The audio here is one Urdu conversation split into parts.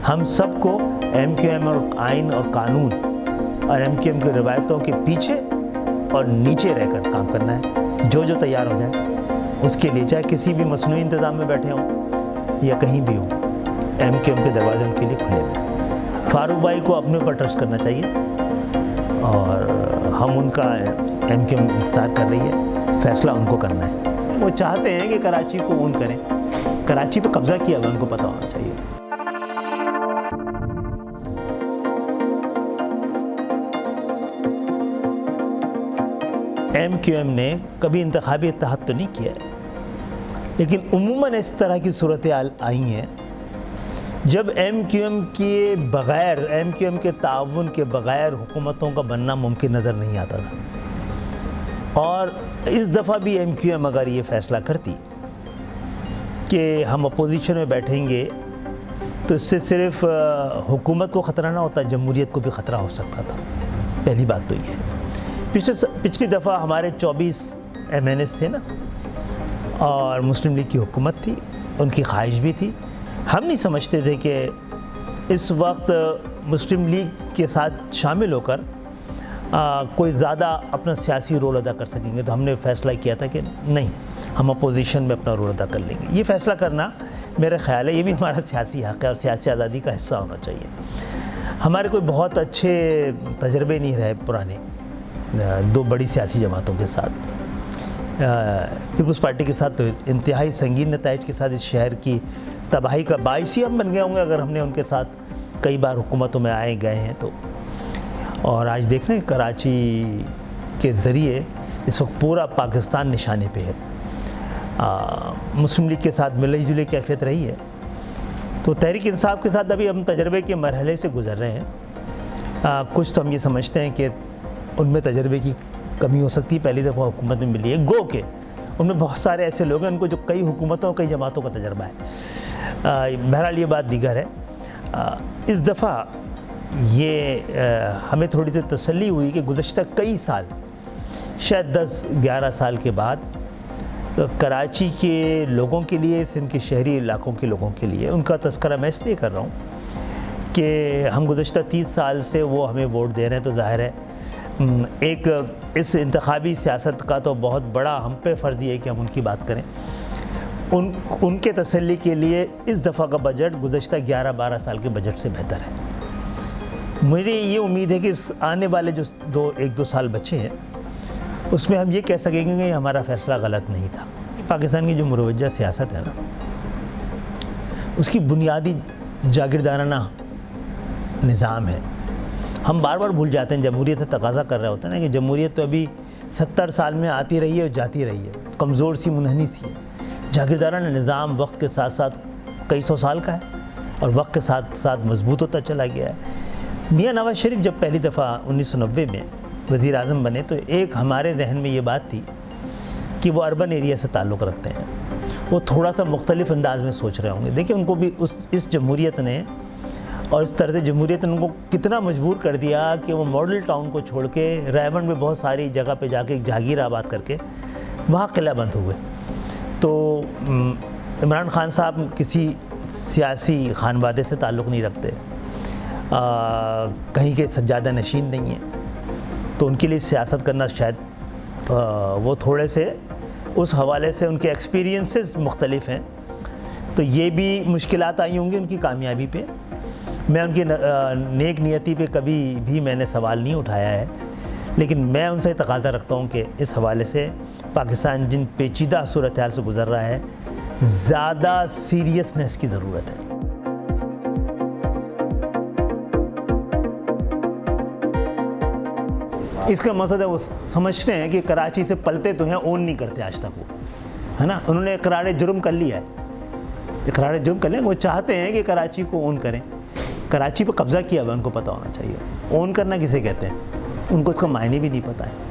ہم سب کو ایم کیو ایم اور آئین اور قانون اور ایم کیو ایم کی روایتوں کے پیچھے اور نیچے رہ کر کام کرنا ہے. جو تیار ہو جائے اس کے لیے، چاہے کسی بھی مصنوعی انتظام میں بیٹھے ہوں یا کہیں بھی ہوں، ایم کیو ایم کے دروازے ان کے لیے کھلے ہیں. فاروق بھائی کو اپنے اوپر ٹرسٹ کرنا چاہیے اور ہم ان کا ایم کیو ایم انتظار کر رہی ہے، فیصلہ ان کو کرنا ہے. وہ چاہتے ہیں کہ کراچی کو اون کریں، کراچی پہ قبضہ کیا ہوا ان کو پتہ ہونا چاہیے. ایم کیو ایم نے کبھی انتخابی اتحاد تو نہیں کیا ہے، لیکن عموماً اس طرح کی صورتحال آئی ہیں جب ایم کیو ایم کے بغیر، ایم کیو ایم کے تعاون کے بغیر حکومتوں کا بننا ممکن نظر نہیں آتا تھا. اور اس دفعہ بھی ایم کیو ایم اگر یہ فیصلہ کرتی کہ ہم اپوزیشن میں بیٹھیں گے تو اس سے صرف حکومت کو خطرہ نہ ہوتا، جمہوریت کو بھی خطرہ ہو سکتا تھا. پہلی بات تو یہ ہے. پچھلی دفعہ ہمارے 24 ایم این ایس تھے نا، اور مسلم لیگ کی حکومت تھی، ان کی خواہش بھی تھی. ہم نہیں سمجھتے تھے کہ اس وقت مسلم لیگ کے ساتھ شامل ہو کر کوئی زیادہ اپنا سیاسی رول ادا کر سکیں گے. تو ہم نے فیصلہ کیا تھا کہ نہیں، ہم اپوزیشن میں اپنا رول ادا کر لیں گے. یہ فیصلہ کرنا میرا خیال ہے یہ بھی ہمارا سیاسی حق ہے اور سیاسی آزادی کا حصہ ہونا چاہیے. ہمارے کوئی بہت اچھے تجربے نہیں رہے پرانے دو بڑی سیاسی جماعتوں کے ساتھ. پیپلز پارٹی کے ساتھ تو انتہائی سنگین نتائج کے ساتھ اس شہر کی تباہی کا باعث ہی ہم بن گئے ہوں گے اگر ہم نے ان کے ساتھ کئی بار حکومتوں میں آئے گئے ہیں تو. اور آج دیکھ رہے ہیں کراچی کے ذریعے اس وقت پورا پاکستان نشانے پہ ہے. مسلم لیگ کے ساتھ ملی جلی کیفیت رہی ہے. تو تحریک انصاف کے ساتھ ابھی ہم تجربے کے مرحلے سے گزر رہے ہیں. کچھ تو ہم یہ سمجھتے ہیں کہ ان میں تجربے کی کمی ہو سکتی ہے، پہلی دفعہ حکومت میں ملی ہے. گو کہ ان میں بہت سارے ایسے لوگ ہیں ان کو جو کئی حکومتوں کئی جماعتوں کا تجربہ ہے. بہرحال یہ بات دیگر ہے. اس دفعہ یہ ہمیں تھوڑی سی تسلی ہوئی کہ گزشتہ کئی سال، شاید 10-11 سال کے بعد کراچی کے لوگوں کے لیے، سندھ کے شہری علاقوں کے لوگوں کے لیے، ان کا تذکرہ میں اس لیے کر رہا ہوں کہ ہم گزشتہ 30 سال سے وہ ہمیں ووٹ دے رہے ہیں. تو ظاہر ہے ایک اس انتخابی سیاست کا تو بہت بڑا ہم پہ فرض یہ ہے کہ ہم ان کی بات کریں. ان کے تسلی کے لیے اس دفعہ کا بجٹ گزشتہ 11-12 سال کے بجٹ سے بہتر ہے. میری یہ امید ہے کہ اس آنے والے جو 1-2 سال بچے ہیں اس میں ہم یہ کہہ سکیں گے کہ ہمارا فیصلہ غلط نہیں تھا. پاکستان کی جو مروجہ سیاست ہے نا، اس کی بنیادی جاگیردارانہ نظام ہے. ہم بار بار بھول جاتے ہیں، جمہوریت سے تقاضا کر رہے ہوتے ہیں نا کہ جمہوریت تو ابھی 70 سال میں آتی رہی ہے اور جاتی رہی ہے، کمزور سی منحنی سی ہے. جاگیردارانہ نظام وقت کے ساتھ ساتھ کئی سو سال کا ہے اور وقت کے ساتھ ساتھ مضبوط ہوتا چلا گیا ہے. میاں نواز شریف جب پہلی دفعہ 1990 میں وزیر اعظم بنے تو ایک ہمارے ذہن میں یہ بات تھی کہ وہ اربن ایریا سے تعلق رکھتے ہیں، وہ تھوڑا سا مختلف انداز میں سوچ رہے ہوں گے. دیکھیں ان کو بھی اس جمہوریت نے اور اس طرز جمہوریت نے ان کو کتنا مجبور کر دیا کہ وہ ماڈل ٹاؤن کو چھوڑ کے ریون میں بہت ساری جگہ پہ جا کے ایک جاگیر آباد کر کے وہاں قلعہ بند ہوئے. تو عمران خان صاحب کسی سیاسی خانوادے سے تعلق نہیں رکھتے، کہیں کے سجادہ نشین نہیں ہیں، تو ان کے لیے سیاست کرنا شاید وہ تھوڑے سے اس حوالے سے ان کے ایکسپیرینسز مختلف ہیں. تو یہ بھی مشکلات آئی ہوں گی ان کی کامیابی پہ. میں ان کی نیک نیتی پہ کبھی بھی میں نے سوال نہیں اٹھایا ہے، لیکن میں ان سے تقاضا رکھتا ہوں کہ اس حوالے سے پاکستان جن پیچیدہ صورتحال سے گزر رہا ہے، زیادہ سیریسنس کی ضرورت ہے. اس کا مقصد ہے وہ سمجھتے ہیں کہ کراچی سے پلتے تو ہیں، اون نہیں کرتے آج تک وہ، ہے نا. انہوں نے اقرار جرم کر لیا ہے، اقرار جرم کر لیا. وہ چاہتے ہیں کہ کراچی کو اون کریں. کراچی پہ قبضہ کیا ہوا ان کو پتہ ہونا چاہیے. اون کرنا کسے کہتے ہیں ان کو اس کا معنی بھی نہیں پتہ ہے.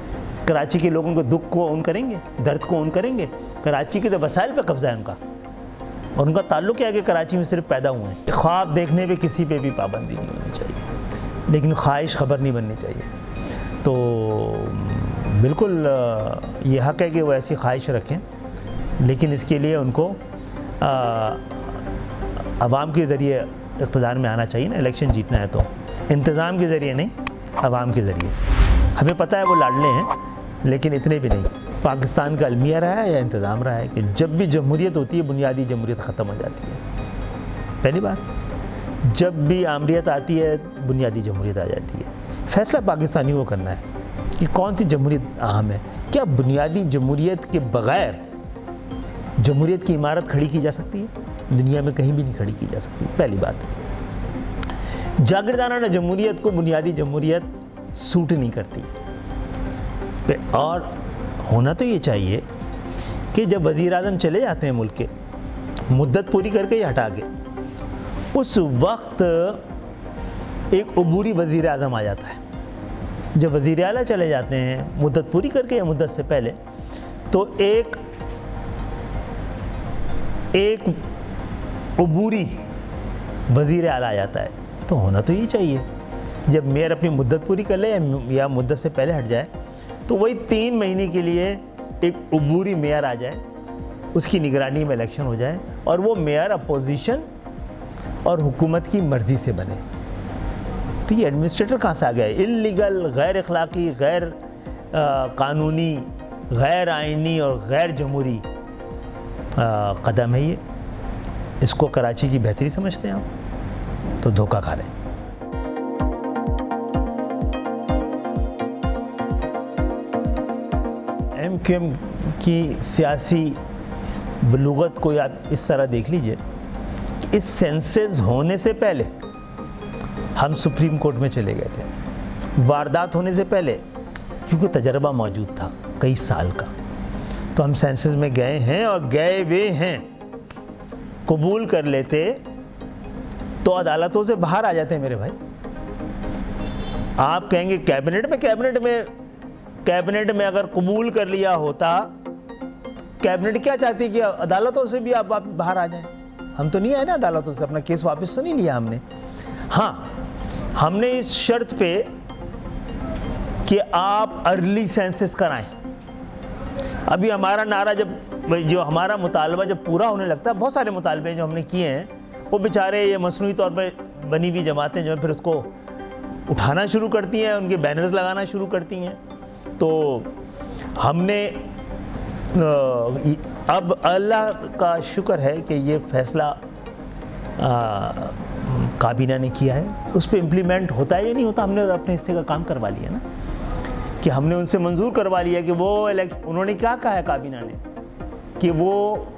کراچی کے لوگوں کے دکھ کو اون کریں گے، درد کو اون کریں گے. کراچی کے تو وسائل پہ قبضہ ہے ان کا، اور ان کا تعلق کیا ہے کہ کراچی میں صرف پیدا ہوئے ہیں. خواب دیکھنے پہ کسی پہ بھی پابندی نہیں ہونی چاہیے، لیکن خواہش خبر نہیں بننی چاہیے. تو بالکل یہ حق ہے کہ وہ ایسی خواہش رکھیں، لیکن اس کے لیے ان کو عوام کے ذریعے اقتدار میں آنا چاہیے نا، الیکشن جیتنا ہے تو انتظام کے ذریعے نہیں، عوام کے ذریعے۔ ہمیں پتہ ہے وہ لاڈلے ہیں، لیکن اتنے بھی نہیں۔ پاکستان کا المیہ رہا ہے یا انتظام رہا ہے کہ جب بھی جمہوریت ہوتی ہے بنیادی جمہوریت ختم ہو جاتی ہے۔ پہلی بات، جب بھی آمریت آتی ہے بنیادی جمہوریت آ جاتی ہے۔ فیصلہ پاکستانیوں کو کرنا ہے کہ کون سی جمہوریت اہم ہے۔ کیا بنیادی جمہوریت کے بغیر جمہوریت کی عمارت کھڑی کی جا سکتی ہے؟ دنیا میں کہیں بھی نہیں کھڑی کی جا سکتی۔ پہلی بات، جاگردانہ جمہوریت کو بنیادی جمہوریت سوٹ نہیں کرتی۔ اور ہونا تو یہ چاہیے کہ جب وزیر اعظم چلے جاتے ہیں ملک کے، مدت پوری کر کے یا ہٹا کے، اس وقت ایک عبوری وزیر اعظم آ جاتا ہے۔ جب وزیر اعلیٰ چلے جاتے ہیں مدت پوری کر کے یا مدت سے پہلے، تو ایک عبوری وزیر اعلیٰ آ جاتا ہے۔ تو ہونا تو یہ چاہیے جب میئر اپنی مدت پوری کر لے یا مدت سے پہلے ہٹ جائے تو وہی 3 مہینے کے لیے ایک عبوری میئر آ جائے، اس کی نگرانی میں الیکشن ہو جائے اور وہ میئر اپوزیشن اور حکومت کی مرضی سے بنے۔ تو یہ ایڈمنسٹریٹر کہاں سے آ گیا ہے؟ اللیگل، غیر اخلاقی، غیر قانونی، غیر آئینی اور غیر جمہوری قدم ہے یہ۔ اس کو کراچی کی بہتری سمجھتے ہیں ہم تو دھوکہ کھا رہے ہیں۔ ایم کیو ایم کی سیاسی بلوغت کو آپ اس طرح دیکھ لیجئے کہ اس سینسز ہونے سے پہلے ہم سپریم کورٹ میں چلے گئے تھے، واردات ہونے سے پہلے، کیونکہ تجربہ موجود تھا کئی سال کا، تو ہم سینسز میں گئے ہیں اور گئے ہوئے ہیں۔ قبول کر لیتے تو عدالتوں سے باہر آ جاتے ہیں میرے بھائی۔ آپ کہیں گے کیبنٹ میں اگر قبول کر لیا ہوتا، کیبنٹ کیا چاہتی کہ عدالتوں سے بھی آپ باہر آ جائیں؟ ہم تو نہیں آئے نا عدالتوں سے، اپنا کیس واپس تو نہیں لیا ہم نے۔ ہاں، ہم نے اس شرط پہ کہ آپ ارلی سینسس کرائیں۔ ابھی ہمارا نعرہ جو ہمارا مطالبہ جب پورا ہونے لگتا ہے، بہت سارے مطالبے جو ہم نے کیے ہیں، وہ بیچارے یہ مصنوعی طور پہ بنی ہوئی جماعتیں جو ہیں پھر اس کو اٹھانا شروع کرتی ہیں، ان کے بینرز لگانا شروع کرتی ہیں۔ تو ہم نے اب اللہ کا شکر ہے کہ یہ فیصلہ کابینہ نے کیا ہے، اس پہ امپلیمنٹ ہوتا ہے یا نہیں ہوتا، ہم نے اپنے حصے کا کام کروا لیا نا، کہ ہم نے ان سے منظور کروا لیا کہ وہ انہوں نے کیا کہا ہے کابینہ نے کہ وہ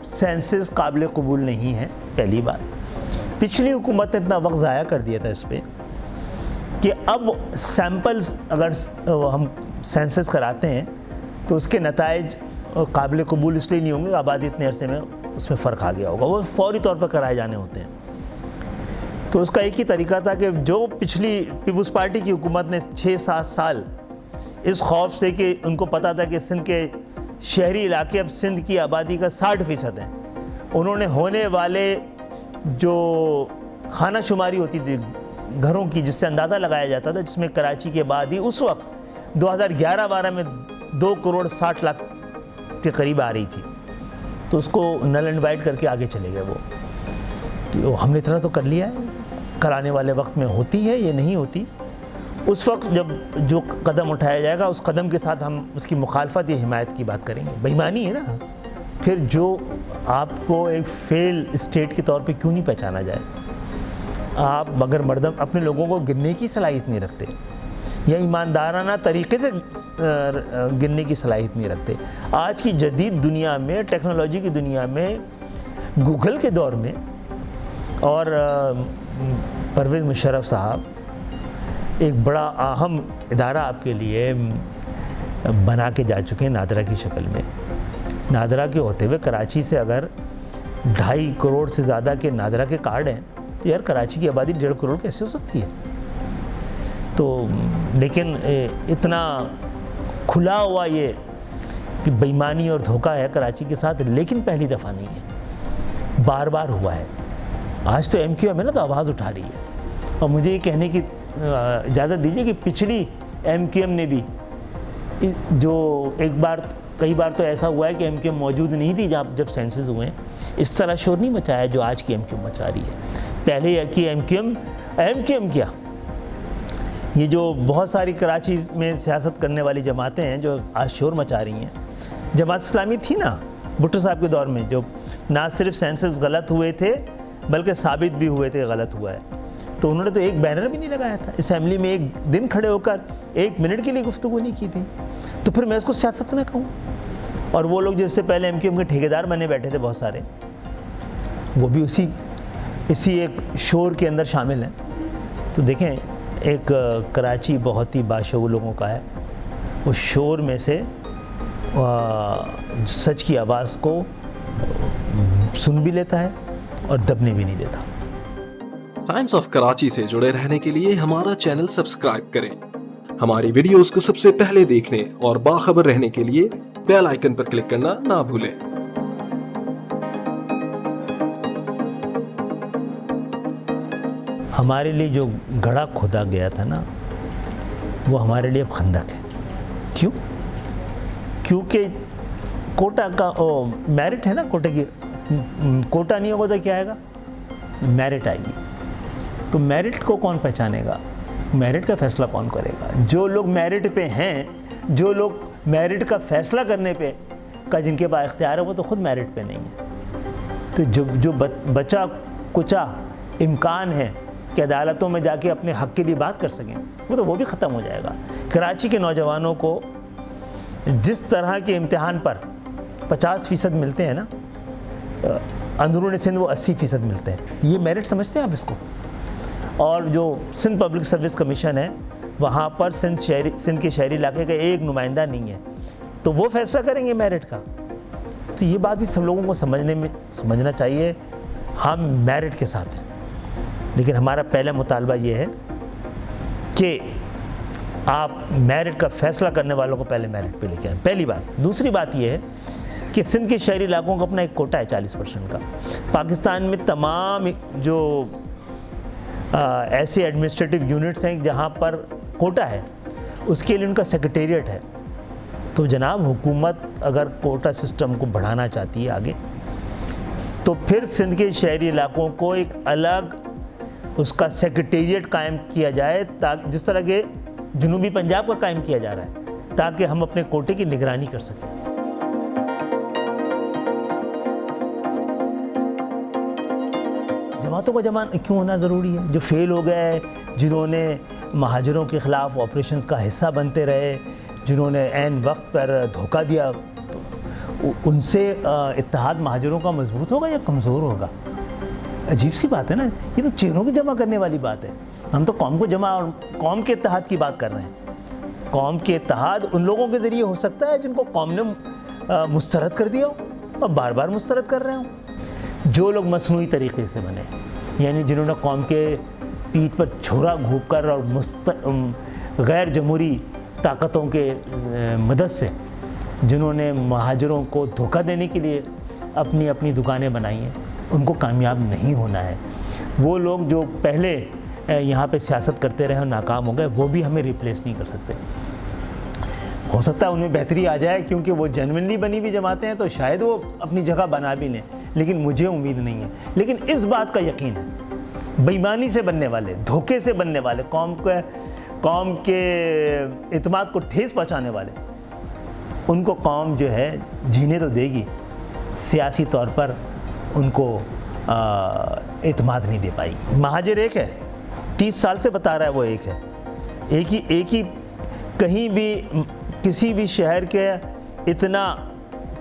سینسز قابل قبول نہیں ہے۔ پہلی بات، پچھلی حکومت نے اتنا وقت ضائع کر دیا تھا اس پہ کہ اب سیمپلز اگر ہم سینسز کراتے ہیں تو اس کے نتائج قابل قبول اس لیے نہیں ہوں گے، آبادی اتنے عرصے میں اس میں فرق آ گیا ہوگا، وہ فوری طور پر کرائے جانے ہوتے ہیں۔ تو اس کا ایک ہی طریقہ تھا کہ جو پچھلی پیپلز پارٹی کی حکومت نے 6-7 سال اس خوف سے کہ ان کو پتا تھا کہ سندھ کے شہری علاقے اب سندھ کی آبادی کا 60% ہیں، انہوں نے ہونے والے جو خانہ شماری ہوتی تھی گھروں کی، جس سے اندازہ لگایا جاتا تھا، جس میں کراچی کی آبادی اس وقت 2011-12 میں 2.60 کروڑ کے قریب آ رہی تھی، تو اس کو نل اینڈ وائڈ کر کے آگے چلے گئے وہ۔ تو ہم نے اتنا تو کر لیا ہے، کرانے والے وقت میں ہوتی ہے یہ نہیں ہوتی، اس وقت جب جو قدم اٹھایا جائے گا اس قدم کے ساتھ ہم اس کی مخالفت یا حمایت کی بات کریں گے۔ بے ایمانی ہے نا، پھر جو آپ کو ایک فیل اسٹیٹ کے طور پہ کیوں نہیں پہچانا جائے؟ آپ مگر مردم اپنے لوگوں کو گننے کی صلاحیت نہیں رکھتے یا ایماندارانہ طریقے سے گننے کی صلاحیت نہیں رکھتے۔ آج کی جدید دنیا میں، ٹیکنالوجی کی دنیا میں، گوگل کے دور میں، اور پرویز مشرف صاحب ایک بڑا اہم ادارہ آپ کے لیے بنا کے جا چکے ہیں نادرا کی شکل میں۔ نادرا کے ہوتے ہوئے کراچی سے اگر 2.5 کروڑ سے زیادہ کے نادرا کے کارڈ ہیں تو یار کراچی کی آبادی 1.5 کروڑ کیسے ہو سکتی ہے؟ تو لیکن اتنا کھلا ہوا یہ کہ بے ایمانی اور دھوکہ ہے کراچی کے ساتھ، لیکن پہلی دفعہ نہیں ہے، بار بار ہوا ہے۔ آج تو ایم کیو ایم ہے نا تو آواز اٹھا رہی ہے، اور مجھے یہ کہنے کی اجازت دیجیے کہ پچھلی ایم کیو ایم نے بھی جو ایک بار کئی بار تو ایسا ہوا ہے کہ MQM موجود نہیں تھی جب سینسز ہوئے ہیں. اس طرح شور نہیں مچایا جو آج کی MQM مچا رہی ہے. پہلے کی MQM کیا، یہ جو بہت ساری کراچی میں سیاست کرنے والی جماعتیں ہیں جو آج شور مچا رہی ہیں. جماعت اسلامی تھی نا بھٹو صاحب کے دور میں، جو نہ صرف سینسز غلط ہوئے تھے بلکہ ثابت بھی ہوئے تھے غلط ہوا ہے، تو انہوں نے تو ایک بینر بھی نہیں لگایا تھا اسمبلی میں، ایک دن کھڑے ہو کر 1 منٹ کے لیے گفتگو نہیں کی تھی. تو پھر میں اس کو سیاست نہ کہوں. اور وہ لوگ جس سے پہلے MQM کے ٹھیکیدار بنے بیٹھے تھے بہت سارے، وہ بھی اسی ایک شور کے اندر شامل ہیں. تو دیکھیں ایک کراچی بہت ہی باشعور لوگوں کا ہے، وہ شور میں سے سچ کی آواز کو سن بھی لیتا ہے اور دبنے بھی نہیں دیتا. ٹائمز آف کراچی سے جڑے رہنے کے لیے ہمارا چینل سبسکرائب کریں. ہماری ویڈیوز کو سب سے پہلے دیکھنے اور باخبر رہنے کے لیے بیل آئیکن پر کلک کرنا نہ بھولیں. ہمارے لیے جو گڑھا کھودا گیا تھا نا، وہ ہمارے لیے اب خندق ہے. کیوں؟ کیونکہ کوٹا کا میرٹ ہے نا، کوٹے کی کوٹا نہیں ہوگا تو کیا آئے گا؟ میرٹ آئے گی. تو میرٹ کو کون پہچانے گا؟ میرٹ کا فیصلہ کون کرے گا؟ جو لوگ میرٹ پہ ہیں، جو لوگ میرٹ کا فیصلہ کرنے پہ کا جن کے پاس اختیار ہے، وہ تو خود میرٹ پہ نہیں ہے. تو جو بچا کچا امکان ہے کہ عدالتوں میں جا کے اپنے حق کے لیے بات کر سکیں، وہ بھی ختم ہو جائے گا. کراچی کے نوجوانوں کو جس طرح کے امتحان پر 50% ملتے ہیں نا، اندرون سندھ وہ 80% ملتے ہیں. یہ میرٹ سمجھتے ہیں آپ اس کو؟ اور جو سندھ پبلک سروس کمیشن ہے، وہاں پر سندھ کے شہری علاقے کا ایک نمائندہ نہیں ہے، تو وہ فیصلہ کریں گے میرٹ کا. تو یہ بات بھی سب لوگوں کو سمجھنا چاہیے. ہم میرٹ کے ساتھ ہیں، لیکن ہمارا پہلا مطالبہ یہ ہے کہ آپ میرٹ کا فیصلہ کرنے والوں کو پہلے میرٹ پہ لے کے آئیں. پہلی بات. دوسری بات یہ ہے کہ سندھ کے شہری علاقوں کا اپنا ایک کوٹا ہے 40% کا. پاکستان میں تمام جو ایسے ایڈمنسٹریٹو یونٹس ہیں جہاں پر کوٹا ہے، اس کے لیے ان کا سیکریٹریٹ ہے. تو جناب حکومت اگر کوٹا سسٹم کو بڑھانا چاہتی ہے آگے، تو پھر سندھ کے شہری علاقوں کو ایک الگ اس کا سیکریٹریٹ قائم کیا جائے، تاکہ جس طرح کہ جنوبی پنجاب کا قائم کیا جا رہا ہے، تاکہ ہم اپنے کوٹے کی نگرانی کر سکیں. جماعتوں کو جمع کیوں ہونا ضروری ہے؟ جو فیل ہو گئے، جنہوں نے مہاجروں کے خلاف آپریشنز کا حصہ بنتے رہے، جنہوں نے عین وقت پر دھوکہ دیا، تو ان سے اتحاد مہاجروں کا مضبوط ہوگا یا کمزور ہوگا؟ عجیب سی بات ہے نا. یہ تو چہروں کی جمع کرنے والی بات ہے. ہم تو قوم کو جمع اور قوم کے اتحاد کی بات کر رہے ہیں. قوم کے اتحاد ان لوگوں کے ذریعے ہو سکتا ہے جن کو قوم نے مسترد کر دیا ہو اور بار بار مسترد کر رہے ہوں. جو لوگ مصنوعی طریقے سے بنے، یعنی جنہوں نے قوم کے پیٹھ پر چھرا گھونپ کر اور غیر جمہوری طاقتوں کے مدد سے جنہوں نے مہاجروں کو دھوکہ دینے کے لیے اپنی دکانیں بنائی ہیں، ان کو کامیاب نہیں ہونا ہے. وہ لوگ جو پہلے یہاں پہ سیاست کرتے رہے اور ناکام ہو گئے، وہ بھی ہمیں ریپلیس نہیں کر سکتے. ہو سکتا ہے ان میں بہتری آ جائے، کیونکہ وہ جینوئنلی بنی ہوئی جماعتیں ہیں، تو شاید وہ اپنی جگہ بنا بھی لیں، لیکن مجھے امید نہیں ہے. لیکن اس بات کا یقین ہے، بے ایمانی سے بننے والے، دھوکے سے بننے والے، قوم کے اعتماد کو ٹھیس پہنچانے والے، ان کو قوم جو ہے جینے تو دے گی، سیاسی طور پر ان کو اعتماد نہیں دے پائے گی. مہاجر ایک ہے، 30 سال سے بتا رہا ہے وہ ایک ہے. ایک ہی کہیں بھی کسی بھی شہر کے اتنا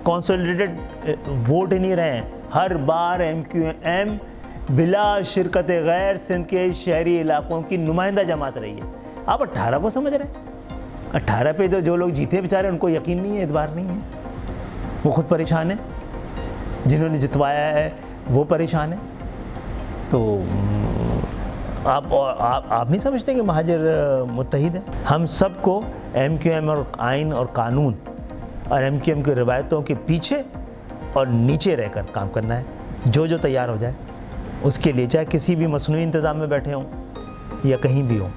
کنسولیڈیٹڈ ووٹ نہیں رہے ہیں. ہر بار MQM بلا شرکت غیر سندھ کے شہری علاقوں کی نمائندہ جماعت رہی ہے. آپ 18 کو سمجھ رہے ہیں؟ 18 پہ جو لوگ جیتے بیچارے، ان کو یقین نہیں ہے، اعتبار نہیں ہے، وہ خود پریشان ہیں. جنہوں نے جتوایا ہے وہ پریشان ہیں. تو آپ نہیں سمجھتے کہ مہاجر متحد ہیں؟ ہم سب کو MQM اور آئین اور قانون اور MQM کی روایتوں کے پیچھے اور نیچے رہ کر کام کرنا ہے. جو تیار ہو جائے اس کے لیے، چاہے کسی بھی مصنوعی انتظام میں بیٹھے ہوں یا کہیں بھی ہوں،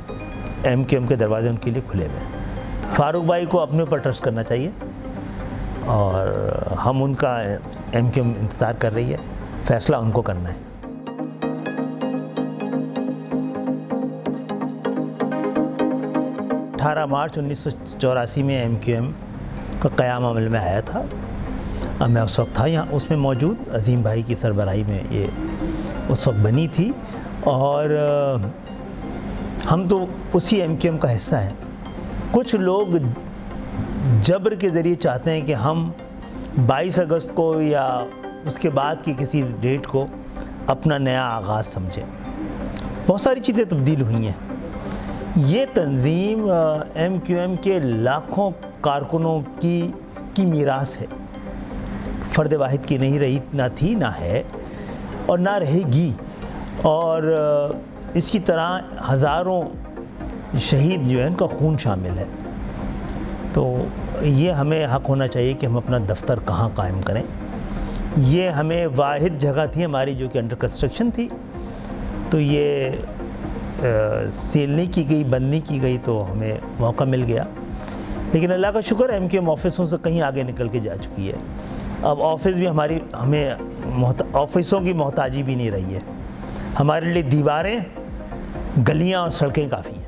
MQM کے دروازے ان کے لیے کھلے ہوئے ہیں. فاروق بھائی کو اپنے اوپر ٹرسٹ کرنا چاہیے. اور ہم ان کا MQM انتظار کر رہی ہے، فیصلہ ان کو کرنا ہے۔ 18 مارچ 1984 میں MQM کا قیام عمل میں آیا تھا، میں اس وقت تھا یہاں اس میں موجود، عظیم بھائی کی سربراہی میں یہ اس وقت بنی تھی، اور ہم تو اسی MQM کا حصہ ہیں۔ کچھ لوگ جبر کے ذریعے چاہتے ہیں کہ ہم 22 اگست کو یا اس کے بعد کی کسی ڈیٹ کو اپنا نیا آغاز سمجھیں۔ بہت ساری چیزیں تبدیل ہوئی ہیں۔ یہ تنظیم MQM کے لاکھوں کارکنوں کی میراث ہے، فرد واحد کی نہیں رہی، نہ تھی، نہ ہے، اور نہ رہے گی، اور اس کی طرح ہزاروں شہید جو ہیں ان کا خون شامل ہے۔ تو یہ ہمیں حق ہونا چاہیے کہ ہم اپنا دفتر کہاں قائم کریں۔ یہ ہمیں واحد جگہ تھی ہماری جو کہ انڈر کنسٹرکشن تھی، تو یہ سیل نہیں کی گئی، بند نہیں کی گئی، تو ہمیں موقع مل گیا۔ لیکن اللہ کا شکر MQM آفسوں سے کہیں آگے نکل کے جا چکی ہے۔ اب آفس بھی ہمیں آفسوں کی محتاجی بھی نہیں رہی ہے، ہمارے لیے دیواریں، گلیاں اور سڑکیں کافی ہیں۔